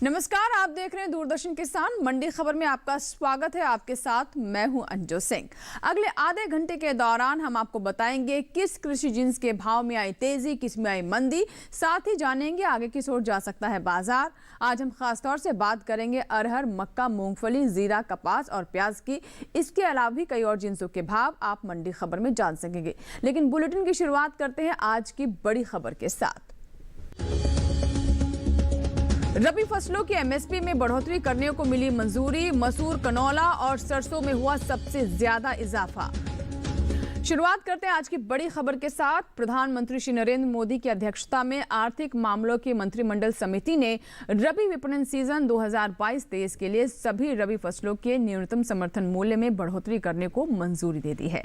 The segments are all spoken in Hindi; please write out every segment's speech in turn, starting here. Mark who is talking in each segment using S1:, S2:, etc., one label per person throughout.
S1: नमस्कार, आप देख रहे हैं दूरदर्शन किसान मंडी खबर में आपका स्वागत है। आपके साथ मैं हूं अंजू सिंह। अगले आधे घंटे के दौरान हम आपको बताएंगे किस कृषि जिन्स के भाव में आई तेजी, किस में आई मंदी, साथ ही जानेंगे आगे किस ओर जा सकता है बाजार। आज हम खास तौर से बात करेंगे अरहर, मक्का, मूंगफली, जीरा, कपास और प्याज की। इसके अलावा भी कई और जिन्सों के भाव आप मंडी खबर में जान सकेंगे। लेकिन बुलेटिन की शुरुआत करते हैं आज की बड़ी खबर के साथ। रबी फसलों की एमएसपी में बढ़ोतरी करने को मिली मंजूरी। मसूर, कनौला और सरसों में हुआ सबसे ज्यादा इजाफा। शुरुआत करते हैं आज की बड़ी खबर के साथ। प्रधानमंत्री श्री नरेंद्र मोदी की अध्यक्षता में आर्थिक मामलों की मंत्रिमंडल समिति ने रबी विपणन सीजन 2022-23 के लिए सभी रबी फसलों के न्यूनतम समर्थन मूल्य में बढ़ोतरी करने को मंजूरी दे दी है।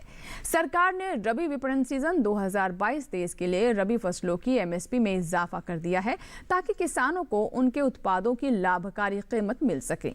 S1: सरकार ने रबी विपणन सीजन 2022-23 के लिए रबी फसलों की एमएसपी में इजाफा कर दिया है ताकि किसानों को उनके उत्पादों की लाभकारी कीमत मिल सके।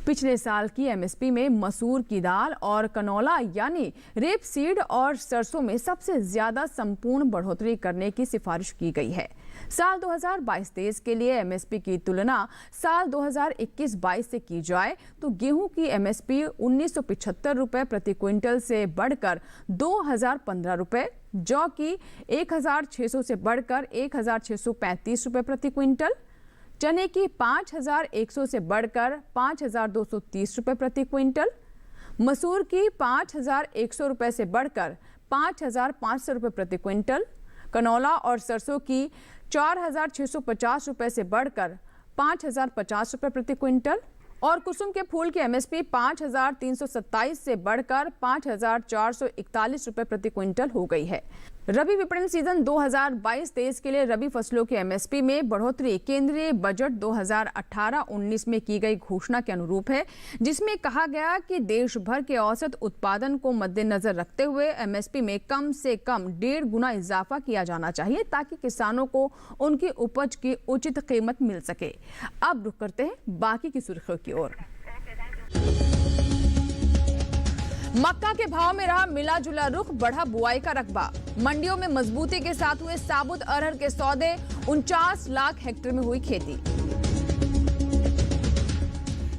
S1: पिछले साल की एमएसपी में मसूर की दाल और कनौला यानी रेप सीड और सरसों में सबसे ज्यादा संपूर्ण बढ़ोतरी करने की सिफारिश की गई है। साल 2022-23 के लिए एमएसपी की तुलना साल 2021-22 से की जाए तो गेहूं की एमएसपी 1975 रुपए प्रति क्विंटल से बढ़कर 2015 रुपए, जौ की 1600 से बढ़कर 1635 रुपए प्रति क्विंटल, चने की 5100 से बढ़कर 5230 रुपए प्रति क्विंटल, मसूर की 5100 रुपए से बढ़कर 5500 रुपए प्रति क्विंटल, कनौला और सरसों की 4650 रुपए से बढ़कर 5050 रुपए प्रति क्विंटल और कुसुम के फूल की एमएसपी 5327 से बढ़कर 5441 रुपए प्रति क्विंटल हो गई है। रबी विपणन सीजन 2022-23 के लिए रबी फसलों की एमएसपी में बढ़ोतरी केंद्रीय बजट 2018-19 में की गई घोषणा के अनुरूप है, जिसमें कहा गया कि देश भर के औसत उत्पादन को मद्देनजर रखते हुए एमएसपी में कम से कम 1.5 गुना इजाफा किया जाना चाहिए ताकि किसानों को उनकी उपज की उचित कीमत मिल सके। अब रुक करते हैं बाकी की सुर्खियों की ओर। मक्का के भाव में रहा मिला जुला रुख, बढ़ा बुआई का रकबा। मंडियों में मजबूती के साथ हुए साबुत अरहर के सौदे। 49 लाख हेक्टेयर में हुई खेती।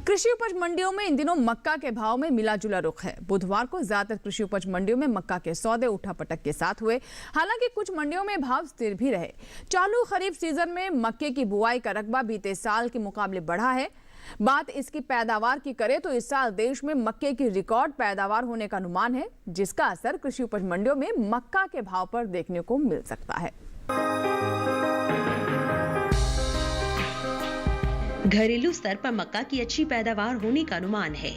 S1: कृषि उपज मंडियों में इन दिनों मक्का के भाव में मिला जुला रुख है। बुधवार को ज्यादातर कृषि उपज मंडियों में मक्का के सौदे उठापटक के साथ हुए। हालांकि कुछ मंडियों में भाव स्थिर भी रहे। चालू खरीफ सीजन में मक्के की बुआई का रकबा बीते साल के मुकाबले बढ़ा है। बात इसकी पैदावार की करें तो इस साल देश में मक्के की रिकॉर्ड पैदावार होने का अनुमान है, जिसका असर कृषि उपज मंडियों में मक्का के भाव पर देखने को मिल सकता है।
S2: घरेलू स्तर पर मक्का की अच्छी पैदावार होने का अनुमान है।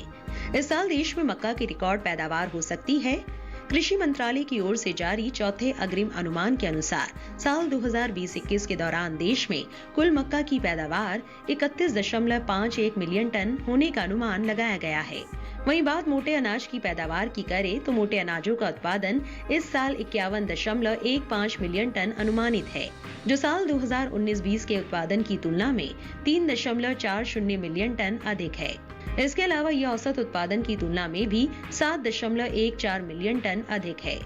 S2: इस साल देश में मक्का की रिकॉर्ड पैदावार हो सकती है। कृषि मंत्रालय की ओर से जारी चौथे अग्रिम अनुमान के अनुसार साल 2020-21 के दौरान देश में कुल मक्का की पैदावार 31.51 मिलियन टन होने का अनुमान लगाया गया है। वहीं बात मोटे अनाज की पैदावार की करें तो मोटे अनाजों का उत्पादन इस साल 51.15 मिलियन टन अनुमानित है, जो साल 2019-20 के उत्पादन की तुलना में 3.40 मिलियन टन अधिक है। इसके अलावा यह औसत उत्पादन की तुलना में भी 7.14 मिलियन टन अधिक है।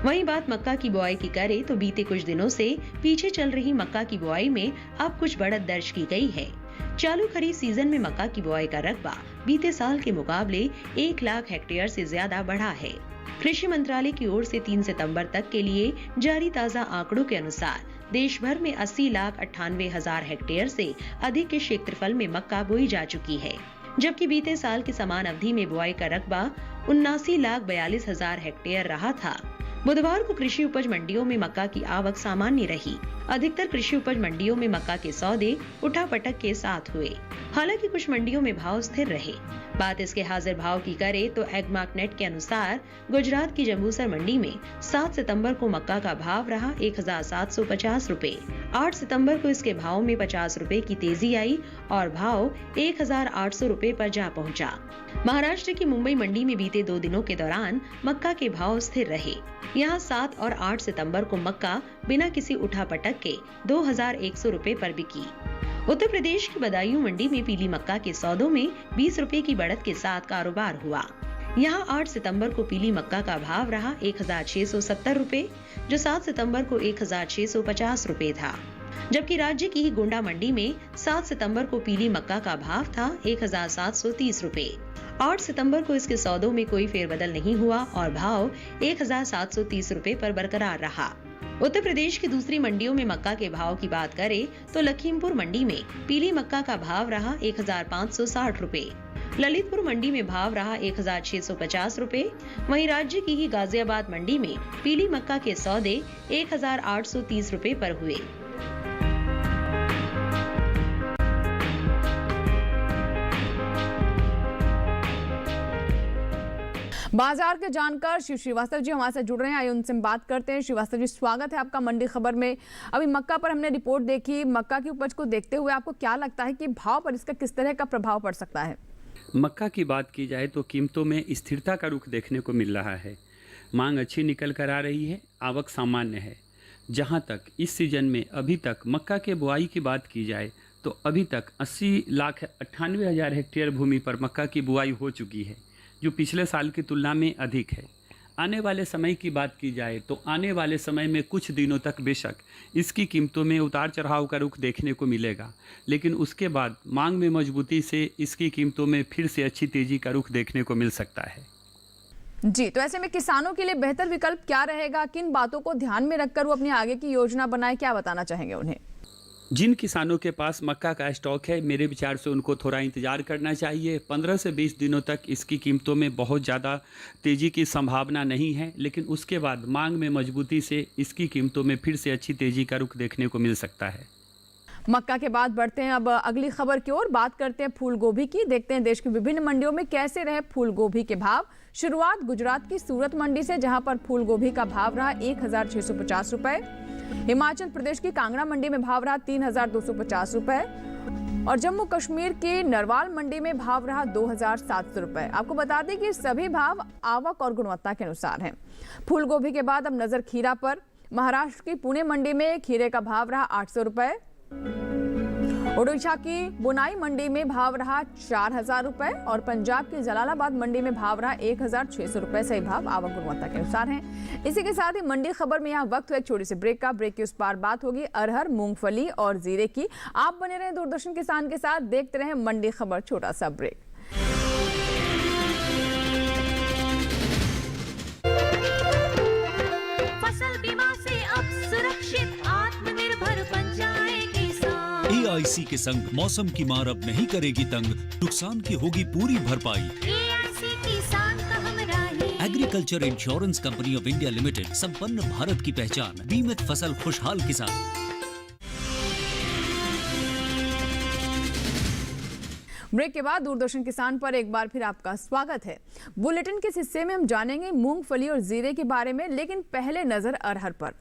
S2: वहीं बात मक्का की बुआई की करें तो बीते कुछ दिनों से पीछे चल रही मक्का की बुआई में अब कुछ बढ़त दर्ज की गई है। चालू खरीफ सीजन में मक्का की बुआई का रकबा बीते साल के मुकाबले 1 लाख हेक्टेयर से ज्यादा बढ़ा है। कृषि मंत्रालय की ओर से 3 सितंबर तक के लिए जारी ताजा आंकड़ों के अनुसार देश भर में 80,98,000 हेक्टेयर से अधिक के क्षेत्रफल में मक्का बोई जा चुकी है, जबकि बीते साल की समान अवधि में बुआई का रकबा 79,42,000 हेक्टेयर रहा था। बुधवार को कृषि उपज मंडियों में मक्का की आवक सामान्य रही। अधिकतर कृषि उपज मंडियों में मक्का के सौदे उठापटक के साथ हुए। हालांकि कुछ मंडियों में भाव स्थिर रहे। बात इसके हाजिर भाव की करें तो एग्मार्कनेट के अनुसार गुजरात की जंबूसर मंडी में 7 सितंबर को मक्का का भाव रहा 1750 रुपए। 8 सितंबर को इसके भाव में 50 रुपए की तेजी आई और भाव 1800 रुपए पर जा पहुंचा। महाराष्ट्र की मुंबई मंडी में बीते 2 दिनों के दौरान मक्का के भाव स्थिर रहे। यहाँ 7 और 8 सितंबर को मक्का बिना किसी उठापटक के 2100 रुपए पर बिकी। उत्तर प्रदेश की बदायूं मंडी में पीली मक्का के सौदों में 20 रुपए की बढ़त के साथ कारोबार हुआ। यहाँ 8 सितंबर को पीली मक्का का भाव रहा 1670 रुपए, जो 7 सितंबर को 1650 रुपए था। जबकि राज्य की ही गोंडा मंडी में 7 सितंबर को पीली मक्का का भाव था 1730 रुपए। 8 सितंबर को इसके सौदों में कोई फेरबदल नहीं हुआ और भाव 1730 रुपए पर बरकरार रहा। उत्तर प्रदेश की दूसरी मंडियों में मक्का के भाव की बात करें तो लखीमपुर मंडी में पीली मक्का का भाव रहा 1560 रुपए। ललितपुर मंडी में भाव रहा 1650 रुपए। वहीं राज्य की ही गाजियाबाद मंडी में पीली मक्का के सौदे 1830 रुपए पर हुए।
S1: बाजार के जानकार शिव श्रीवास्तव जी हमारे साथ जुड़ रहे हैं। आइए उनसे हम बात करते हैं। श्रीवास्तव जी, स्वागत है आपका मंडी खबर में। अभी मक्का पर हमने रिपोर्ट देखी, मक्का की उपज को देखते हुए आपको क्या लगता है कि भाव पर इसका किस तरह का प्रभाव पड़ सकता है?
S3: मक्का की बात की जाए तो कीमतों में स्थिरता का रुख देखने को मिल रहा है। मांग अच्छी निकल कर आ रही है, आवक सामान्य है। जहां तक इस सीजन में अभी तक मक्का के बुआई की बात की जाए तो अभी तक 80,98,000 हेक्टेयर भूमि पर मक्का की बुआई हो चुकी है, जो पिछले साल की तुलना में अधिक है। आने वाले समय की बात की जाए तो आने वाले समय में कुछ दिनों तक बेशक इसकी कीमतों में उतार चढ़ाव का रुख देखने को मिलेगा, लेकिन उसके बाद मांग में मजबूती से इसकी कीमतों में फिर से अच्छी तेजी का रुख देखने को मिल सकता है।
S1: जी, तो ऐसे में किसानों के लिए बेहतर विकल्प क्या रहेगा? किन बातों को ध्यान में रखकर वो अपनी आगे की योजना बनाए, क्या बताना चाहेंगे उन्हें?
S3: जिन किसानों के पास मक्का का स्टॉक है, मेरे विचार से उनको थोड़ा इंतजार करना चाहिए। 15 से 20 दिनों तक इसकी कीमतों में बहुत ज़्यादा तेज़ी की संभावना नहीं है, लेकिन उसके बाद मांग में मजबूती से इसकी कीमतों में फिर से अच्छी तेज़ी का रुख देखने को मिल सकता है।
S1: मक्का के बाद बढ़ते हैं अब अगली खबर की ओर। बात करते हैं फूल गोभी की। देखते हैं देश की विभिन्न मंडियों में कैसे रहे फूल गोभी के भाव। शुरुआत गुजरात की सूरत मंडी से, जहां पर फूल गोभी का भाव रहा 1650 रुपए। हिमाचल प्रदेश की कांगड़ा मंडी में भाव रहा 3250 रुपए और जम्मू कश्मीर की नरवाल मंडी में भाव रहा 2700 रुपए। आपको बता दें कि सभी भाव आवक और गुणवत्ता के अनुसार हैं। फूल गोभी के बाद अब नजर खीरा पर। महाराष्ट्र की पुणे मंडी में खीरे का भाव रहा 800 रुपए। ओडिशा की बुनाई मंडी में भाव रहा 4000 रुपए और पंजाब की जलालाबाद मंडी में भाव रहा 1600 रुपए। सही भाव आवक गुणवत्ता के अनुसार हैं। इसी के साथ ही मंडी खबर में यहाँ वक्त है एक छोटी सी ब्रेक का। ब्रेक की उस पार बात होगी अरहर, मूंगफली और जीरे की। आप बने रहे दूरदर्शन किसान के साथ, देखते रहे मंडी खबर। छोटा सा ब्रेक।
S4: फसल बीमा से अब सुरक्षित आत्मनिर्भर बन जाए किसान।
S5: AIC के संग मौसम की मार अब नहीं करेगी तंग, नुकसान की होगी पूरी भरपाई।
S4: AIC किसान का हमराही।
S5: Agriculture insurance company of India limited, संपन्न भारत की पहचान, बीमित फसल खुशहाल किसान।
S1: ब्रेक के बाद दूरदर्शन किसान पर एक बार फिर आपका स्वागत है। बुलेटिन के इस हिस्से में हम जानेंगे मूंगफली और जीरे के बारे में, लेकिन पहले नजर अरहर पर।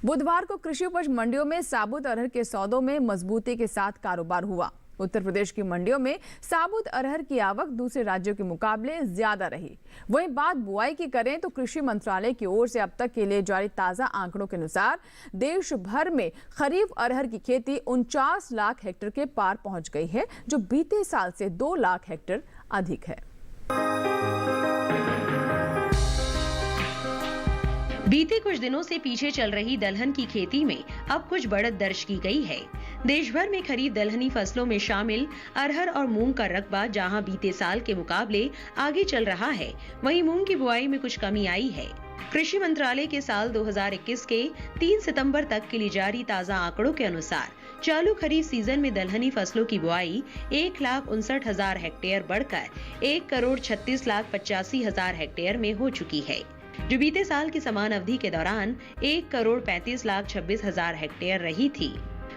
S1: बुधवार को कृषि उपज मंडियों में साबुत अरहर के सौदों में मजबूती के साथ कारोबार हुआ। उत्तर प्रदेश की मंडियों में साबुत अरहर की आवक दूसरे राज्यों के मुकाबले ज्यादा रही। वहीं बात बुआई की करें तो कृषि मंत्रालय की ओर से अब तक के लिए जारी ताजा आंकड़ों के अनुसार देश भर में खरीफ अरहर की खेती 49 लाख हेक्टेयर के पार पहुंच गई है, जो बीते साल से 2 लाख हेक्टेयर अधिक है।
S2: बीते कुछ दिनों से पीछे चल रही दलहन की खेती में अब कुछ बढ़त दर्ज की गई है। देश भर में खरीफ दलहनी फसलों में शामिल अरहर और मूंग का रकबा जहां बीते साल के मुकाबले आगे चल रहा है, वहीं मूंग की बुआई में कुछ कमी आई है। कृषि मंत्रालय के साल 2021 के 3 सितंबर तक के लिए जारी ताजा आंकड़ों के अनुसार चालू खरीफ सीजन में दलहनी फसलों की बुआई 1,59,000 हेक्टेयर बढ़कर 1,36,85,000 हेक्टेयर में हो चुकी है, जो बीते साल की समान अवधि के दौरान 1,35,26,000 हेक्टेयर रही थी।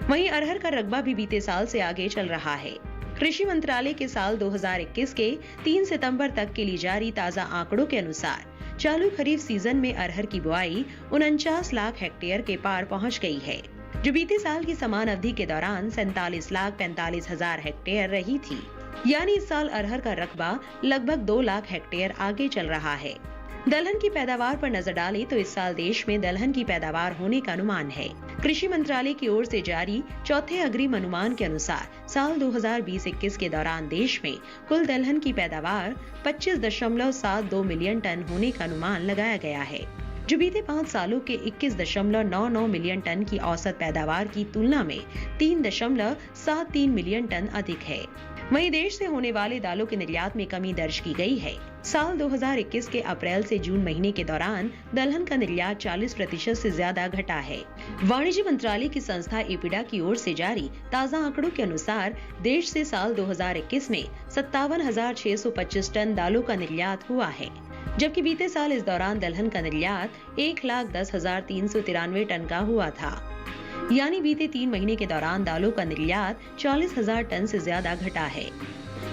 S2: वहीं अरहर का रकबा भी बीते साल से आगे चल रहा है। कृषि मंत्रालय के साल 2021 के 3 सितंबर तक के लिए जारी ताजा आंकड़ों के अनुसार चालू खरीफ सीजन में अरहर की बुआई 49 लाख हेक्टेयर के पार पहुंच गई है, जो बीते साल की समान अवधि के दौरान 47,45,000 हेक्टेयर रही थी। यानी इस साल अरहर का रकबा लगभग 2 लाख हेक्टेयर आगे चल रहा है। दलहन की पैदावार पर नजर डालें तो इस साल देश में दलहन की पैदावार होने का अनुमान है। कृषि मंत्रालय की ओर से जारी चौथे अग्रिम अनुमान के अनुसार साल 2020-21 के दौरान देश में कुल दलहन की पैदावार 25.72 मिलियन टन होने का अनुमान लगाया गया है। जो बीते 5 सालों के 21.99 मिलियन टन की औसत पैदावार की तुलना में 3.73 मिलियन टन अधिक है। वहीं देश से होने वाले दालों के निर्यात में कमी दर्ज की गई है। साल 2021 के अप्रैल से जून महीने के दौरान दलहन का निर्यात 40% से ज्यादा घटा है। वाणिज्य मंत्रालय की संस्था एपिडा की ओर से जारी ताज़ा आंकड़ों के अनुसार देश से साल 2021 में 57,625 टन दालों का निर्यात हुआ है, जबकि बीते साल इस दौरान दलहन का निर्यात 1,10,393 टन का हुआ था। यानी बीते 3 महीने के दौरान दालों का निर्यात 40,000 टन से ज्यादा घटा है।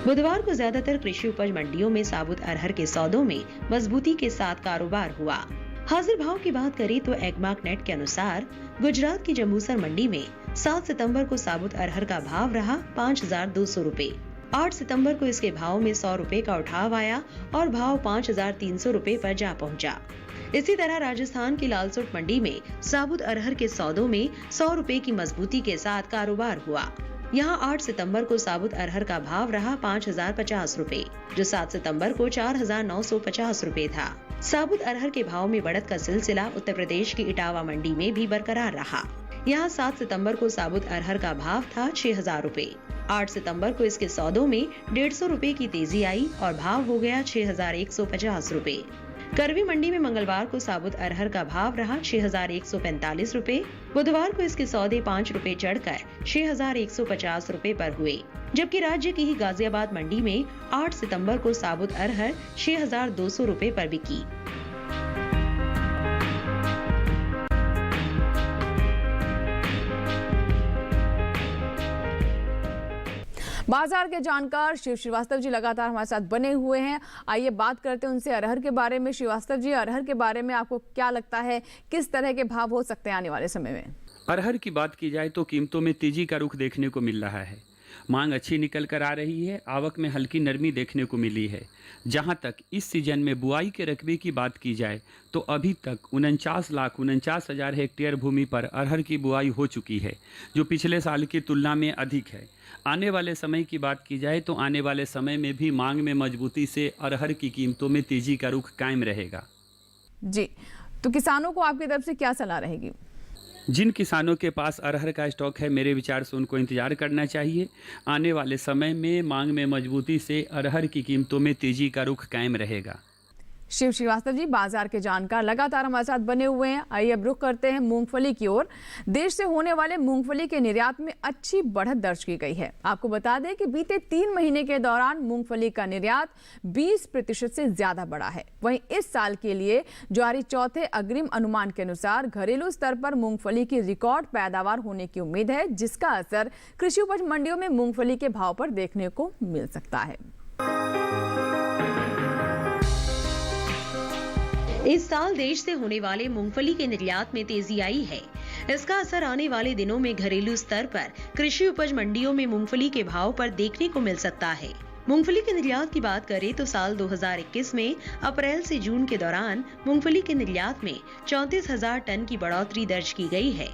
S2: बुधवार को ज्यादातर कृषि उपज मंडियों में साबुत अरहर के सौदों में मजबूती के साथ कारोबार हुआ। हाजिर भाव की बात करें तो एगमार्क नेट के अनुसार गुजरात की जंबूसर मंडी में 7 सितंबर को साबुत अरहर का भाव रहा 5,200 रुपए। 8 सितंबर को इसके भाव में 100 रुपए का उठाव आया और भाव 5,300 रुपए पर जा पहुंचा। इसी तरह राजस्थान की लालसोट मंडी में साबुत अरहर के सौदों में 100 रुपए की मजबूती के साथ कारोबार हुआ। यहाँ 8 सितंबर को साबुत अरहर का भाव रहा 5,050 रुपए, जो 7 सितंबर को 4,950 रुपए था। साबुत अरहर के भाव में बढ़त का सिलसिला उत्तर प्रदेश की इटावा मंडी में भी बरकरार रहा। यहाँ 7 सितंबर को साबुत अरहर का भाव था 6,000 रुपए। 8 सितंबर को इसके सौदों में 150 रुपए की तेजी आई और भाव हो गया 6,150 रुपए। करवी मंडी में मंगलवार को साबुत अरहर का भाव रहा 6,145 रुपए। बुधवार को इसके सौदे 5 रुपए चढ़कर 6,150 रुपए पर हुए, जबकि राज्य की ही गाजियाबाद मंडी में 8 सितंबर को साबुत अरहर 6,200 रुपए पर बिकी।
S1: बाजार के जानकार शिव श्रीवास्तव जी लगातार हमारे साथ बने हुए हैं। आइए बात करते हैं उनसे अरहर के बारे में। श्रीवास्तव जी, अरहर के बारे में आपको क्या लगता है, किस तरह के भाव हो सकते हैं आने वाले समय में?
S3: अरहर की बात की जाए तो कीमतों में तेजी का रुख देखने को मिल रहा है। मांग अच्छी निकल कर आ रही है, आवक में हल्की नरमी देखने को मिली है। जहां तक इस सीजन में बुआई के रकबे की बात की जाए तो अभी तक 49,49,000 हेक्टेयर भूमि पर अरहर की बुआई हो चुकी है, जो पिछले साल की तुलना में अधिक है। आने वाले समय की बात की जाए तो आने वाले समय में भी मांग में मजबूती से अरहर की कीमतों में तेजी का रुख कायम रहेगा।
S1: जी, तो किसानों को आपकी तरफ से क्या सलाह रहेगी?
S3: जिन किसानों के पास अरहर का स्टॉक है, मेरे विचार से उनको इंतजार करना चाहिए। आने वाले समय में मांग में मजबूती से अरहर की कीमतों में तेजी का रुख कायम रहेगा।
S1: शिव श्रीवास्तव जी, बाजार के जानकार लगातार हमारे साथ बने हुए हैं। आइए अब रुख करते हैं मूंगफली की ओर। देश से होने वाले मूंगफली के निर्यात में अच्छी बढ़त दर्ज की गई है। आपको बता दें कि बीते 3 महीने के दौरान मूंगफली का निर्यात 20% से ज्यादा बढ़ा है। वहीं इस साल के लिए जारी चौथे अग्रिम अनुमान के अनुसार घरेलू स्तर पर मूंगफली की रिकॉर्ड पैदावार होने की उम्मीद है, जिसका असर कृषि उपज मंडियों में मूंगफली के भाव पर देखने को मिल सकता है।
S2: इस साल देश से होने वाले मूंगफली के निर्यात में तेजी आई है। इसका असर आने वाले दिनों में घरेलू स्तर पर कृषि उपज मंडियों में मूंगफली के भाव पर देखने को मिल सकता है। मूंगफली के निर्यात की बात करें तो साल 2021 में अप्रैल से जून के दौरान मूंगफली के निर्यात में 34,000 टन की बढ़ोतरी दर्ज की गई है।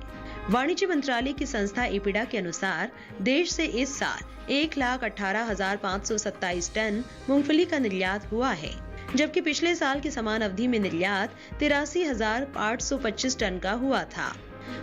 S2: वाणिज्य मंत्रालय की संस्था एपिडा के अनुसार देश से इस साल 1,18,527 टन मूंगफली का निर्यात हुआ है, जबकि पिछले साल की समान अवधि में निर्यात 83,825 टन का हुआ था।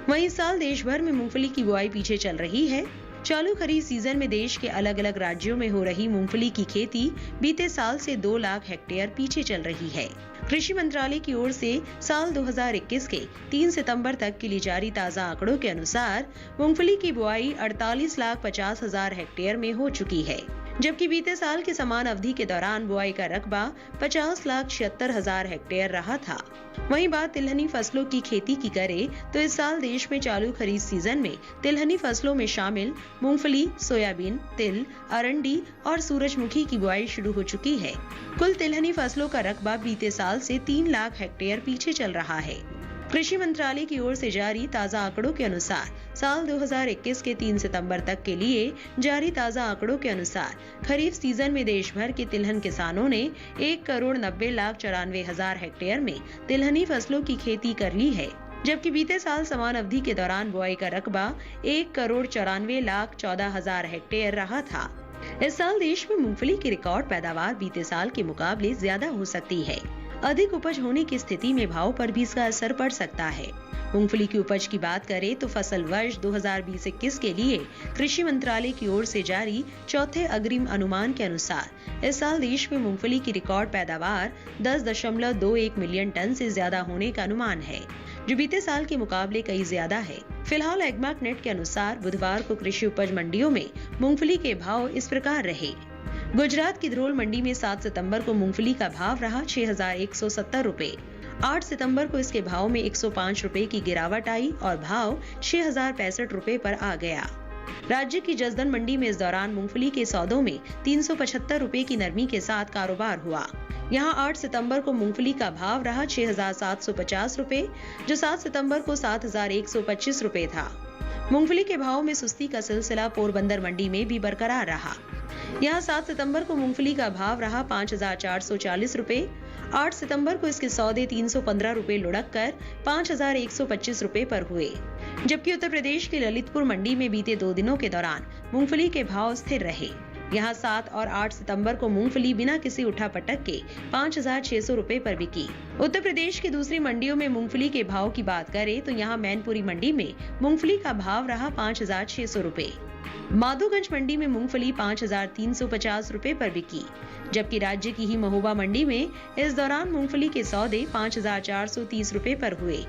S2: वहीं इस साल देश भर में मूंगफली की बुआई पीछे चल रही है। चालू खरीफ सीजन में देश के अलग अलग राज्यों में हो रही मूंगफली की खेती बीते साल से 2 लाख हेक्टेयर पीछे चल रही है। कृषि मंत्रालय की ओर से साल 2021 के 3 सितंबर तक के लिए जारी ताज़ा आंकड़ों के अनुसार मूंगफली की बुआई 48,50,000 हेक्टेयर में हो चुकी है, जबकि बीते साल के समान अवधि के दौरान बुआई का रकबा 50,76,000 हेक्टेयर रहा था। वहीं बात तिलहनी फसलों की खेती की करे तो इस साल देश में चालू खरीफ सीजन में तिलहनी फसलों में शामिल मूंगफली, सोयाबीन, तिल, अरंडी और सूरजमुखी की बुआई शुरू हो चुकी है। कुल तिलहनी फसलों का रकबा बीते साल से 3 लाख हेक्टेयर पीछे चल रहा है। कृषि मंत्रालय की ओर से जारी ताज़ा आंकड़ों के अनुसार साल 2021 के 3 सितंबर तक के लिए जारी ताज़ा आंकड़ों के अनुसार खरीफ सीजन में देश भर के तिलहन किसानों ने 1,90,94,000 हेक्टेयर में तिलहनी फसलों की खेती कर ली है, जबकि बीते साल समान अवधि के दौरान बुआई का रकबा 1,94,14,000 हेक्टेयर रहा था। इस साल देश में मूंगफली की रिकॉर्ड पैदावार बीते साल के मुकाबले ज्यादा हो सकती है। अधिक उपज होने की स्थिति में भाव पर भी इसका असर पड़ सकता है। मूंगफली की उपज की बात करें तो फसल वर्ष 2020-21 के लिए कृषि मंत्रालय की ओर से जारी चौथे अग्रिम अनुमान के अनुसार इस साल देश में मूंगफली की रिकॉर्ड पैदावार 10.21 मिलियन टन से ज्यादा होने का अनुमान है, जो बीते साल के मुकाबले कई ज्यादा है। फिलहाल एग्मार्क नेट के अनुसार बुधवार को कृषि उपज मंडियों में मूंगफली के भाव इस प्रकार रहे। गुजरात की धरोल मंडी में 7 सितंबर को मूंगफली का भाव रहा 6,170 रुपए। 8 सितंबर को इसके भाव में 105 रुपए की गिरावट आई और भाव 6,065 रुपए पर आ गया। राज्य की जसदन मंडी में इस दौरान मूंगफली के सौदों में 375 रुपए की नरमी के साथ कारोबार हुआ। यहां 8 सितंबर को मूंगफली का भाव रहा 6,750 रुपए, जो 7 सितंबर को 7,125 रुपए था। मूंगफली के भाव में सुस्ती का सिलसिला पोरबंदर मंडी में भी बरकरार रहा। यहां 7 सितंबर को मूंगफली का भाव रहा 5,440 रुपए। 8 सितंबर को इसके सौदे 315 रुपए लुढ़क कर 5,125 रुपए पर हुए, जबकि उत्तर प्रदेश के ललितपुर मंडी में बीते 2 दिनों के दौरान मूंगफली के भाव स्थिर रहे। यहां 7 और 8 सितंबर को मूंगफली बिना किसी उठापटक के 5,600 रुपए पर बिकी। उत्तर प्रदेश की दूसरी मंडियों में मूंगफली के भाव की बात करें तो यहां मैनपुरी मंडी में मूंगफली का भाव रहा 5,600 रुपए। माधोगंज मंडी में मूंगफली 5,350 रुपए पर बिकी, जबकि राज्य की ही महोबा मंडी में इस दौरान मूंगफली के सौदे 5,430 रुपए पर हुए।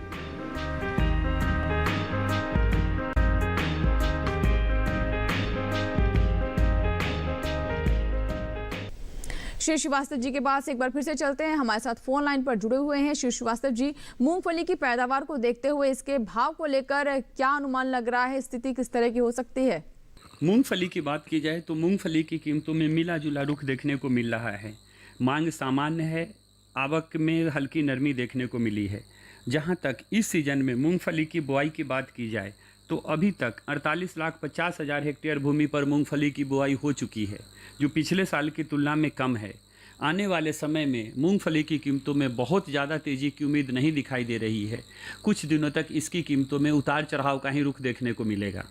S1: श्री श्रीवास्तव जी के पास एक बार फिर से चलते हैं। हमारे साथ फोन लाइन पर जुड़े हुए हैं श्री श्रीवास्तव जी। मूंगफली की पैदावार को देखते हुए इसके भाव को लेकर क्या अनुमान लग रहा है, स्थिति किस तरह की हो सकती है?
S3: मूंगफली की बात की जाए तो मूंगफली की कीमतों में मिला जुला रुख देखने को मिल रहा है। मांग सामान्य है, आवक में हल्की नरमी देखने को मिली है। जहां तक इस सीजन में मूंगफली की बुआई की बात की जाए तो अभी तक 48,50,000 हेक्टेयर भूमि पर मूंगफली की बुआई हो चुकी है, जो पिछले साल की तुलना में कम है। आने वाले समय में मूंगफली की कीमतों में बहुत ज़्यादा तेज़ी की उम्मीद नहीं दिखाई दे रही है। कुछ दिनों तक इसकी कीमतों में उतार चढ़ाव का ही रुख देखने को मिलेगा।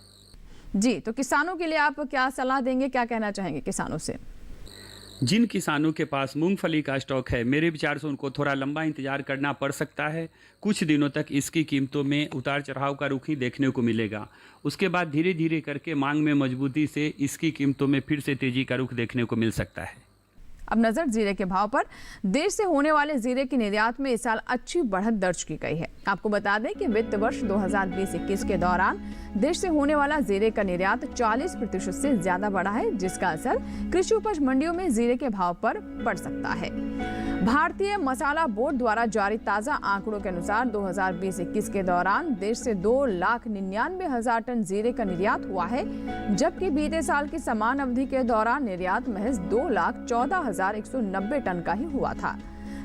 S1: जी, तो किसानों के लिए आप क्या सलाह देंगे, क्या कहना चाहेंगे किसानों से?
S3: जिन किसानों के पास मूंगफली का स्टॉक है, मेरे विचार से उनको थोड़ा लंबा इंतजार करना पड़ सकता है। कुछ दिनों तक इसकी कीमतों में उतार चढ़ाव का रुख ही देखने को मिलेगा। उसके बाद धीरे धीरे करके मांग में मजबूती से इसकी कीमतों में फिर से तेजी का रुख देखने को मिल सकता है।
S1: अब नजर जीरे के भाव पर। देश से होने वाले जीरे की निर्यात में इस साल अच्छी बढ़त दर्ज की गई है। आपको बता दें कि वित्त वर्ष 2020-21 के दौरान देश से होने वाला जीरे का निर्यात 40% से ज्यादा बढ़ा है, जिसका असर कृषि उपज मंडियों में जीरे के भाव पर पड़ सकता है। भारतीय मसाला बोर्ड द्वारा जारी ताजा आंकड़ों के अनुसार 2020-21 के दौरान देश से 2,99,000 टन जीरे का निर्यात हुआ है, जबकि बीते साल की समान अवधि के दौरान निर्यात महज 2,14,190 टन का ही हुआ था।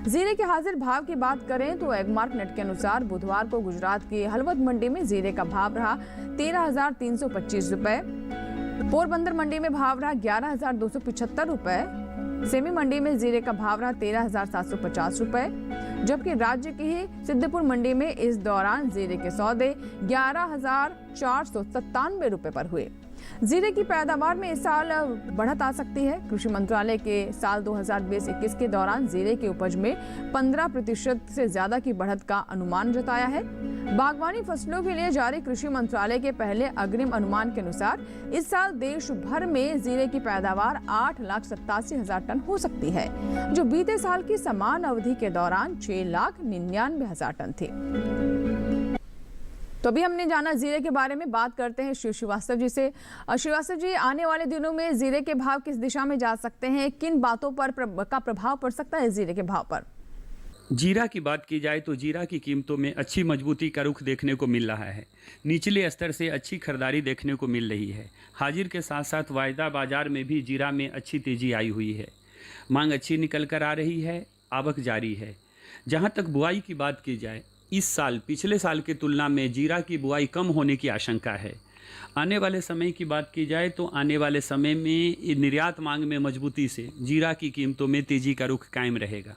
S1: जीरे के हाजिर भाव की बात करें तो एगमार्क नेट के अनुसार बुधवार को गुजरात की हलवद मंडी में जीरे का भाव रहा 13,325 रुपए, पोरबंदर मंडी में भाव रहा 11,275 रुपए, सेमी मंडी में जीरे का भाव रहा 13,750 रुपए, जबकि राज्य की ही सिद्धपुर मंडी में इस दौरान जीरे के सौदे 11,497 रुपए पर हुए। जीरे की पैदावार में इस साल बढ़त आ सकती है। कृषि मंत्रालय के साल 2020-21 के दौरान जीरे की उपज में 15% से ज्यादा की बढ़त का अनुमान जताया है। बागवानी फसलों के लिए जारी कृषि मंत्रालय के पहले अग्रिम अनुमान के अनुसार इस साल देश भर में जीरे की पैदावार 8,87,000 टन हो सकती है, जो बीते साल की समान अवधि के दौरान 6,99,000 टन थी। तो अभी हमने जाना जीरे के बारे में, बात करते हैं श्री श्रीवास्तव जी से। श्रीवास्तव जी, आने वाले दिनों में जीरे के भाव किस दिशा में जा सकते हैं, किन बातों पर का प्रभाव पड़ सकता है जीरे के भाव पर?
S3: जीरा की बात की जाए तो जीरा की कीमतों में अच्छी मजबूती का रुख देखने को मिल रहा है। निचले स्तर से अच्छी खरीदारी देखने को मिल रही है। हाजिर के साथ साथ वायदा बाजार में भी जीरा में अच्छी तेजी आई हुई है। मांग अच्छी निकल कर आ रही है, आवक जारी है। जहाँ तक बुआई की बात की जाए, इस साल पिछले साल की तुलना में जीरा की बुआई कम होने की आशंका है। आने वाले समय की बात की जाए तो आने वाले समय में निर्यात मांग में मजबूती से जीरा की कीमतों में तेजी का रुख कायम रहेगा।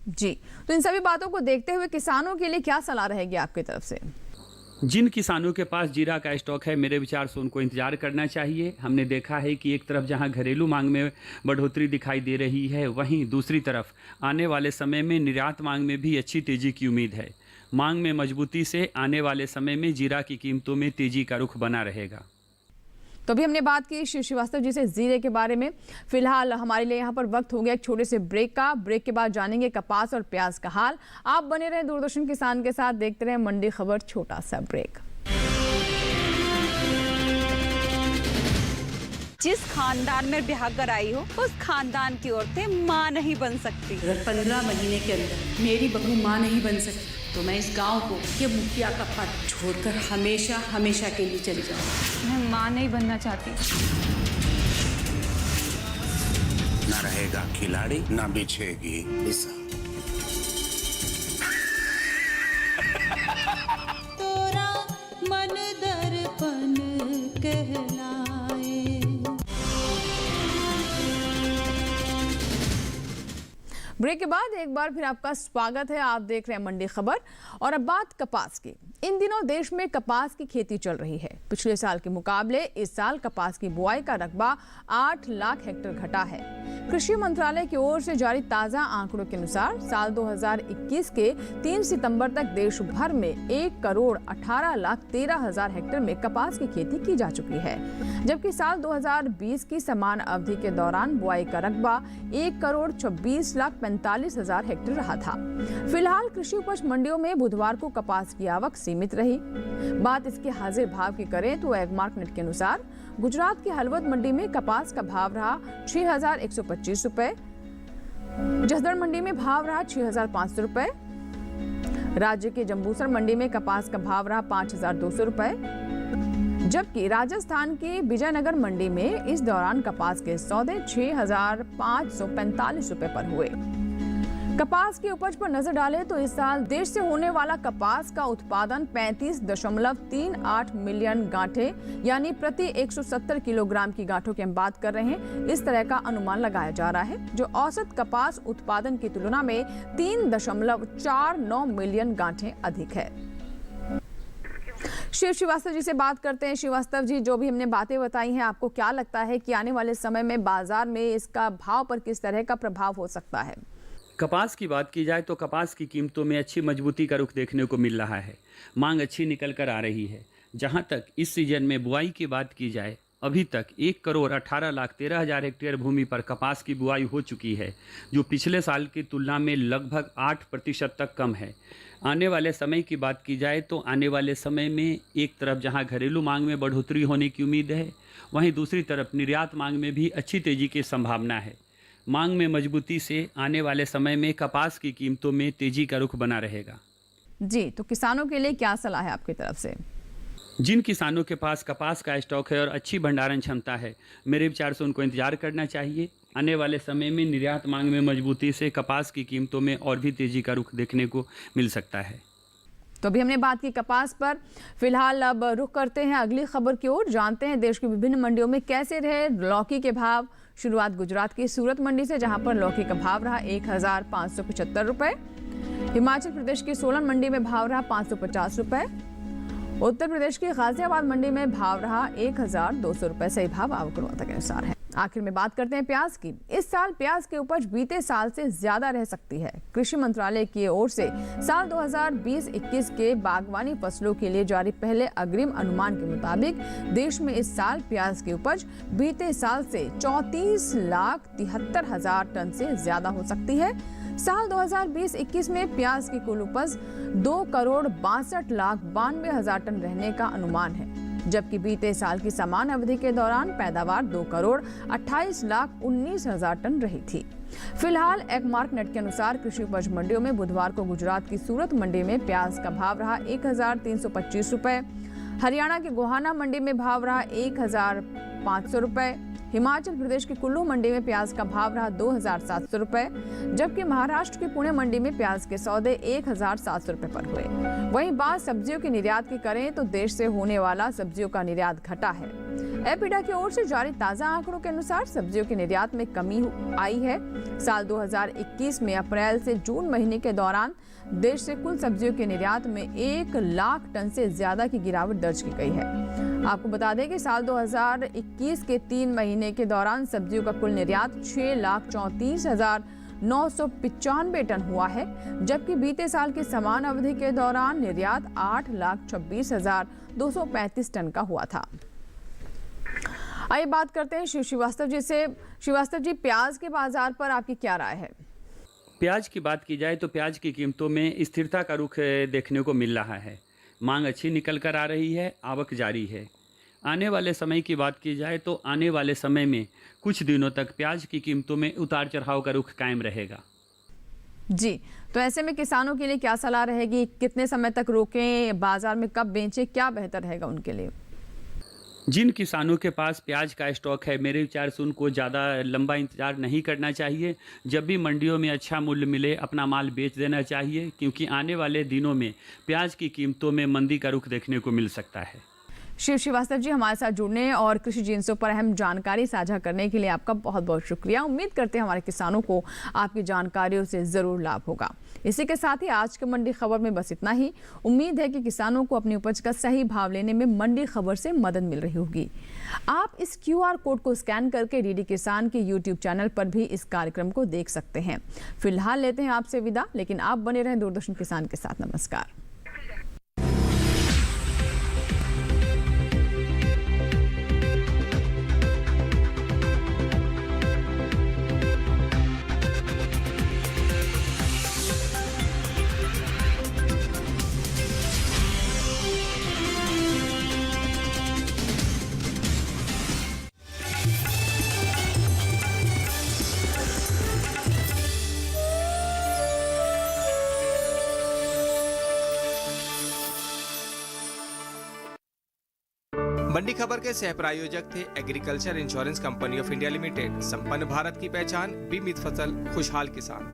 S1: जी, तो इन सभी बातों को देखते हुए किसानों के लिए क्या सलाह रहेगी आपकी तरफ से?
S3: जिन किसानों के पास जीरा का स्टॉक है, मेरे विचार से उनको इंतजार करना चाहिए। हमने देखा है कि एक तरफ जहां घरेलू मांग में बढ़ोतरी दिखाई दे रही है, वहीं दूसरी तरफ आने वाले समय में निर्यात मांग में भी अच्छी तेजी की उम्मीद है। मांग में मजबूती से आने वाले समय में जीरा की कीमतों में तेजी का रुख बना रहेगा।
S1: तो अभी हमने बात की शिव श्रीवास्तव जी से जीरे के बारे में। फिलहाल हमारे लिए यहाँ पर वक्त हो गया एक छोटे से ब्रेक का। ब्रेक के बाद जानेंगे कपास और प्याज का हाल। आप बने रहे दूरदर्शन किसान के साथ, देखते रहे मंडी खबर। छोटा सा ब्रेक।
S6: जिस खानदान में ब्याह कराई हो, उस खानदान की औरतें माँ नहीं बन सकती।
S7: अगर 15 महीने के अंदर मेरी बहू माँ नहीं बन सकती तो मैं इस गांव को ये मुखिया का पद छोड़कर हमेशा हमेशा के लिए चली जाऊँ।
S6: मैं माँ नहीं बनना चाहती।
S8: ना रहेगा खिलाड़ी, ना बिछेगी निशा।
S7: तोरा मन दर्पण कहलाए।
S1: ब्रेक के बाद एक बार फिर आपका स्वागत है। आप देख रहे हैं मंडी खबर। और अब बात कपास की। इन दिनों देश में कपास की खेती चल रही है। पिछले साल के मुकाबले इस साल कपास की बुआई का रकबा 8 लाख हेक्टेयर घटा है। कृषि मंत्रालय की ओर से जारी ताजा आंकड़ों के अनुसार साल 2021 के 3 सितंबर तक देश भर में 1,18,13,000 हेक्टेयर में कपास की खेती की जा चुकी है, जबकि साल 2020 की समान अवधि के दौरान बुआई का रकबा 1,26,45,000 हेक्टेयर रहा था। फिलहाल कृषि उपज मंडियों में बुधवार को कपास की आवक सीमित रही। बात इसके हाजिर भाव की करें तो एगमार्क नेट के अनुसार गुजरात की हलवद मंडी में कपास का भाव रहा 6,125 रुपए, जसदण मंडी में भाव रहा 6,500 रुपए, राज्य के जम्बूसर मंडी में कपास का भाव रहा 5,200 रुपए, जबकि राजस्थान के विजयनगर मंडी में इस दौरान कपास के सौदे 6,545 रुपए पर हुए। कपास की उपज पर नजर डालें तो इस साल देश से होने वाला कपास का उत्पादन 35.38 मिलियन गांठें यानी प्रति 170 किलोग्राम की गांठों की हम बात कर रहे हैं, इस तरह का अनुमान लगाया जा रहा है, जो औसत कपास उत्पादन की तुलना में 3.49 मिलियन गांठें अधिक है। शिव श्रीवास्तव जी से बात करते हैं। श्रीवास्तव जी, जो भी हमने बातें बताई हैं, आपको क्या लगता है कि आने वाले समय में बाजार में इसका भाव पर किस तरह का प्रभाव हो सकता है?
S3: कपास की बात की जाए तो कपास की कीमतों में अच्छी मजबूती का रुख देखने को मिल रहा है। मांग अच्छी निकल कर आ रही है। जहां तक इस सीजन में बुआई की बात की जाए, अभी तक 1,18,13,000 हेक्टेयर भूमि पर कपास की बुआई हो चुकी है, जो पिछले साल की तुलना में लगभग 8% तक कम है। आने वाले समय की बात की जाए तो आने वाले समय में एक तरफ जहां घरेलू मांग में बढ़ोतरी होने की उम्मीद है, वहीं दूसरी तरफ निर्यात मांग में भी अच्छी तेजी की संभावना है। मांग में मजबूती से आने वाले समय में कपास की कीमतों में तेजी का रुख बना रहेगा।
S1: जी, तो किसानों के लिए क्या सलाह है आपकी तरफ से?
S3: जिन किसानों के पास कपास का स्टॉक है और अच्छी भंडारण क्षमता है, मेरे विचार से उनको इंतजार करना चाहिए। आने वाले समय में निर्यात मांग में मजबूती से कपास की कीमतों में और भी तेजी का रुख देखने को मिल सकता है।
S1: तो अभी हमने बात की कपास पर। फिलहाल अब रुख करते हैं अगली खबर की ओर। जानते हैं देश की विभिन्न मंडियों में कैसे रहे लौकी के भाव। शुरुआत गुजरात की सूरत मंडी से, जहां पर लौकी का भाव रहा 1,575 रुपए। हिमाचल प्रदेश की सोलन मंडी में भाव रहा 550 रुपए। उत्तर प्रदेश की गाजियाबाद मंडी में भाव रहा 1,200 रुपए। सही भाव आवक गुणवत्ता के अनुसार है। आखिर में बात करते हैं प्याज की। इस साल प्याज की उपज बीते साल से ज्यादा रह सकती है। कृषि मंत्रालय की ओर से साल 2020-21 के बागवानी फसलों के लिए जारी पहले अग्रिम अनुमान के मुताबिक देश में इस साल प्याज की उपज बीते साल से 34,73,000 टन से ज्यादा हो सकती है। साल 2020-21 में प्याज की कुल उपज 2,62,92,000 टन रहने का अनुमान है, जबकि बीते साल की समान अवधि के दौरान पैदावार 2,28,19,000 टन रही थी। फिलहाल एगमार्क नेट के अनुसार कृषि उपज मंडियों में बुधवार को गुजरात की सूरत मंडी में प्याज का भाव रहा 1,325 रुपए, हरियाणा की गोहाना मंडी में भाव रहा 1,500 रुपए, हिमाचल प्रदेश की कुल्लू मंडी में प्याज का भाव रहा 2,700 रुपए, जबकि महाराष्ट्र की पुणे मंडी में प्याज के सौदे 1,700 रुपए पर हुए। वहीं बात सब्जियों के निर्यात की करें तो देश से होने वाला सब्जियों का निर्यात घटा है। एपीडा की ओर से जारी ताजा आंकड़ों के अनुसार सब्जियों के निर्यात में कमी आई है। साल 2021 में अप्रैल से जून महीने के दौरान देश से कुल सब्जियों के निर्यात में 1 लाख टन से ज्यादा की गिरावट दर्ज की गई है। आपको बता दें कि साल 2021 के 3 महीने के दौरान सब्जियों का कुल निर्यात 6,34,995 टन हुआ है, जबकि बीते साल की समान अवधि के दौरान निर्यात 8,26,235 टन का हुआ था। आइए बात करते हैं शिव श्रीवास्तव जी से। श्रीवास्तव जी, प्याज के बाजार पर आपकी क्या राय है?
S3: प्याज की बात की जाए तो प्याज की कीमतों में स्थिरता का रुख देखने को मिल रहा है। मांग अच्छी निकल कर आ रही है, आवक जारी है। आने वाले समय की बात की जाए तो आने वाले समय में कुछ दिनों तक प्याज की कीमतों में उतार चढ़ाव का रुख कायम रहेगा।
S1: जी, तो ऐसे में किसानों के लिए क्या सलाह रहेगी? कितने समय तक रोकें, बाजार में कब बेचें, क्या बेहतर रहेगा उनके लिए?
S3: जिन किसानों के पास प्याज का स्टॉक है, मेरे विचार से उनको ज़्यादा लंबा इंतजार नहीं करना चाहिए। जब भी मंडियों में अच्छा मूल्य मिले अपना माल बेच देना चाहिए, क्योंकि आने वाले दिनों में प्याज की कीमतों में मंदी का रुख देखने को मिल सकता है।
S1: शिव श्रीवास्तव जी, हमारे साथ जुड़ने और कृषि जिन्सों पर अहम जानकारी साझा करने के लिए आपका बहुत बहुत शुक्रिया। उम्मीद करते हैं हमारे किसानों को आपकी जानकारियों से ज़रूर लाभ होगा। इसी के साथ ही आज के मंडी खबर में बस इतना ही। उम्मीद है कि किसानों को अपनी उपज का सही भाव लेने में मंडी खबर से मदद मिल रही होगी। आप इस QR कोड को स्कैन करके DD किसान के YouTube चैनल पर भी इस कार्यक्रम को देख सकते हैं। फिलहाल लेते हैं आपसे विदा, लेकिन आप बने रहें दूरदर्शन किसान के साथ। नमस्कार।
S9: मंडी खबर के सह प्रायोजक थे agriculture insurance company of India limited. संपन्न भारत की पहचान, बीमित फसल, खुशहाल किसान।